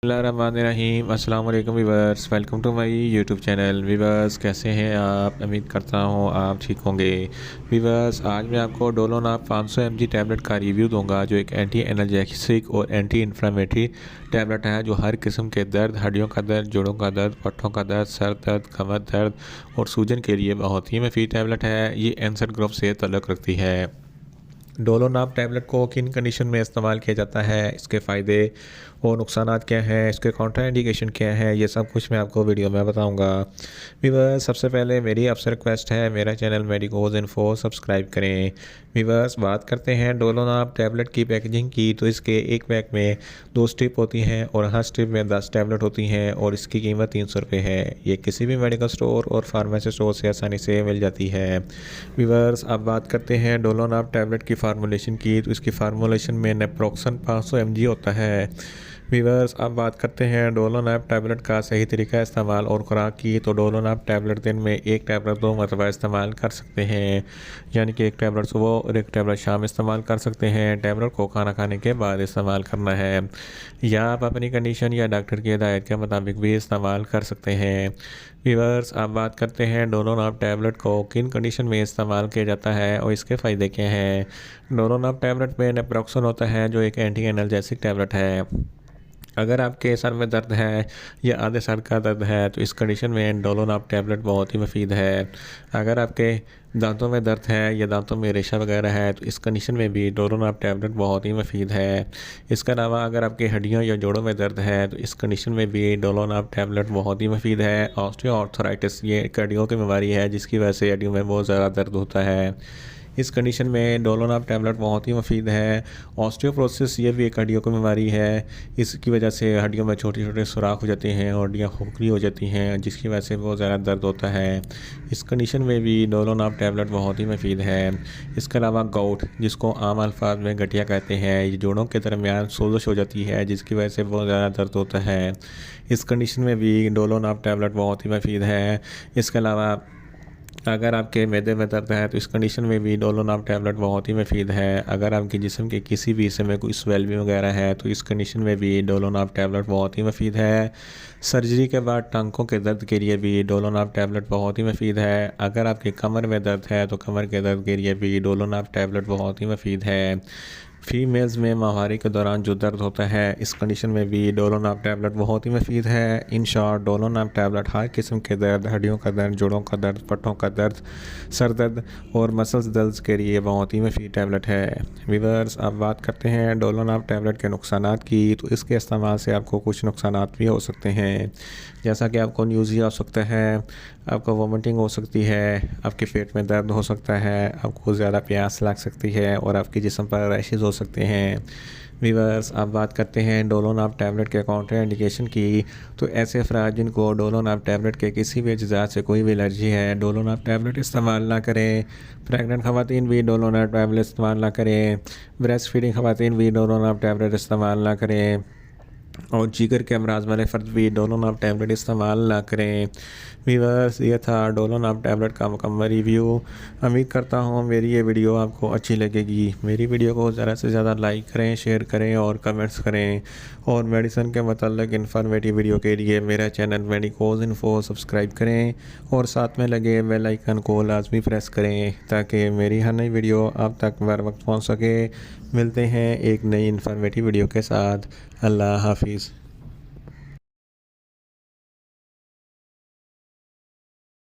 बिस्मिल्लाहिर्रहमानिर्रहीम। अस्सलाम वालेकुम viewers, welcome to my YouTube channel. Viewers कैसे हैं आप? उम्मीद करता हूँ आप ठीक होंगे। वीवर्स आज मैं आपको डोलोनाप 500 mg टैबलेट का रिव्यू दूंगा, जो एक एंटी एनर्जेसिक और एंटी इन्फ्लेमेटरी टैबलेट है, जो हर किस्म के दर्द, हड्डियों का दर्द, जोड़ों का दर्द, पट्टों का दर्द, सर दर्द, कमर दर्द और सूजन के लिए बहुत ही मुफीद टैबलेट है। ये एंसर ग्रुप से तल्लुक़ रखती है। डोलोनाप टैबलेट को किन कंडीशन में इस्तेमाल किया जाता है, इसके फ़ायदे और नुकसानात क्या हैं, इसके काउंटर इंडिकेशन क्या है, ये सब कुछ मैं आपको वीडियो में बताऊंगा। वीवर्स सबसे पहले मेरी आपसे रिक्वेस्ट है, मेरा चैनल मेडिकोज इन्फो सब्सक्राइब करें। वीवर्स बात करते हैं डोलोनाप टैबलेट की पैकेजिंग की, तो इसके एक पैक में 2 स्ट्रिप होती हैं और हर स्ट्रिप में 10 टैबलेट होती हैं और इसकी कीमत 300 रुपये है। ये किसी भी मेडिकल स्टोर और फार्मेसी स्टोर से आसानी से मिल जाती है। वीवर्स अब बात करते हैं डोलोनाप टैबलेट की फार्मूलेशन की, तो इसकी फार्मूलेशन में नेप्रोक्सन 500 mg होता है। वीवर्स अब बात करते हैं डोलोनाप टैबलेट का सही तरीका इस्तेमाल और खुराक की, तो डोलोनाप टैबलेट दिन में एक टैबलेट 2 मरतबा इस्तेमाल कर सकते हैं, यानी कि एक टैबलेट सुबह और एक टैबलेट शाम इस्तेमाल कर सकते हैं। टैबलेट को खाना खाने के बाद इस्तेमाल करना है, या आप अपनी कंडीशन या डॉक्टर की हिदायत के मुताबिक भी इस्तेमाल कर सकते हैं। वीवर्स अब बात करते हैं डोलोनाप टैबलेट को किन कंडीशन में इस्तेमाल किया जाता है और इसके फ़ायदे क्या हैं। डोलोनाप टैबलेट में नेप्रोक्सन होता है, जो एक एंटी एनर्जेसिक टैबलेट है। अगर आपके सर में दर्द है या आधे सर का दर्द है, तो इस कंडीशन में डोलोनाप टैबलेट बहुत ही मुफीद है। अगर आपके दांतों में दर्द है या दांतों में रेशा वगैरह है, तो इस कंडीशन में भी डोलोनाप टैबलेट बहुत ही मुफीद है। इसके अलावा अगर आपकी हड्डियों या जोड़ों में दर्द है, तो इस कंडीशन में भी डोलोनाप टैबलेट बहुत ही मुफीद है। ऑस्टियोआर्थराइटिस ये एक हड्डियों की बीमारी है, जिसकी वजह से हड्डियों में बहुत ज़्यादा दर्द होता है। इस कंडीशन में डोलोनाप टैबलेट बहुत ही मुफीद है। ऑस्टियोपोरोसिस ये भी एक हड्डियों की बीमारी है, इसकी वजह से हड्डियों में छोटे छोटे सुराख हो जाते हैं और हड्डियाँ खोखली हो जाती हैं, जिसकी वजह से बहुत ज़्यादा दर्द होता है। इस कंडीशन में भी डोलोनाप टैबलेट बहुत ही मुफीद है। इसके अलावा गाउट, जिसको आम अल्फाज में गठिया कहते हैं, ये जोड़ों के दरमियान सोजश हो जाती है, जिसकी वजह से बहुत ज़्यादा दर्द होता है। इस कंडीशन में भी डोलोनाप टैबलेट बहुत ही मुफीद है। इसके अलावा अगर आपके मैदे में दर्द है, तो इस कंडीशन में भी डोलोनाप टैबलेट बहुत ही मुफीद है। अगर आपके जिस्म के किसी भी हिस्से में कोई स्वेलिंग वगैरह है, तो इस कंडीशन में भी डोलोनाप टैबलेट बहुत ही मुफीद है। सर्जरी के बाद टांकों के दर्द के लिए भी डोलोनाप टैबलेट बहुत ही मुफीद है। अगर आपके कमर में दर्द है, तो कमर के दर्द के लिए भी डोलोनाप टैबलेट बहुत ही मुफीद है। फीमेल्स में माहवारी के दौरान जो दर्द होता है, इस कंडीशन में भी डोलोनाप टैबलेट बहुत ही मुफीद है। इन शॉर्ट डोलोनाप टैबलेट हर किस्म के दर्द, हड्डियों का दर्द, जोड़ों का दर्द, पट्टों का दर्द, सर दर्द और मसल्स दर्द के लिए बहुत ही मुफीद टैबलेट है। वीवर्स अब बात करते हैं डोलोनाप टैबलेट के नुकसानात की, तो इसके इस्तेमाल से आपको कुछ नुकसानात भी हो सकते हैं, जैसा कि आपको न्यूज़िया हो सकता है, आपको वोमिटिंग हो सकती है, आपके पेट में दर्द हो सकता है, आपको ज़्यादा प्यास लग सकती है और आपके जिस्म पर रैशेज़ हो सकते हैं। वीवर्स अब बात करते हैं डोलोनाप टैबलेट के काउंटर इंडिकेशन की, तो ऐसे अफराद जिनको डोलोनाप टैबलेट के किसी भी अज्जा से कोई भी एलर्जी है, डोलोनाप टैबलेट इस्तेमाल ना करें। प्रेग्नेंट ख़वातीन भी डोलोनाप टैबलेट इस्तेमाल ना करें। ब्रेस्ट फीडिंग ख़वातीन भी डोलोनाप टैबलेट इस्तेमाल ना करें और जिगर के अमराज वाले फ़र्द भी डोलोनाप टैबलेट इस्तेमाल ना करें। वीवर्स ये था डोलोनाप टैबलेट का मुकम्मल रिव्यू। उम्मीद करता हूँ मेरी ये वीडियो आपको अच्छी लगेगी। मेरी वीडियो को ज़्यादा से ज़्यादा लाइक करें, शेयर करें और कमेंट्स करें, और मेडिसिन के मतलब इन्फॉर्मेटिव वीडियो के लिए मेरा चैनल मेडिकोज इन्फो सब्सक्राइब करें और साथ में लगे बेल आइकन को लाजमी प्रेस करें, ताकि मेरी हर नई वीडियो आप तक बर वक्त पहुँच सके। मिलते हैं एक नई इन्फॉर्मेटिव वीडियो के साथ। अल्लाह हाफिज़।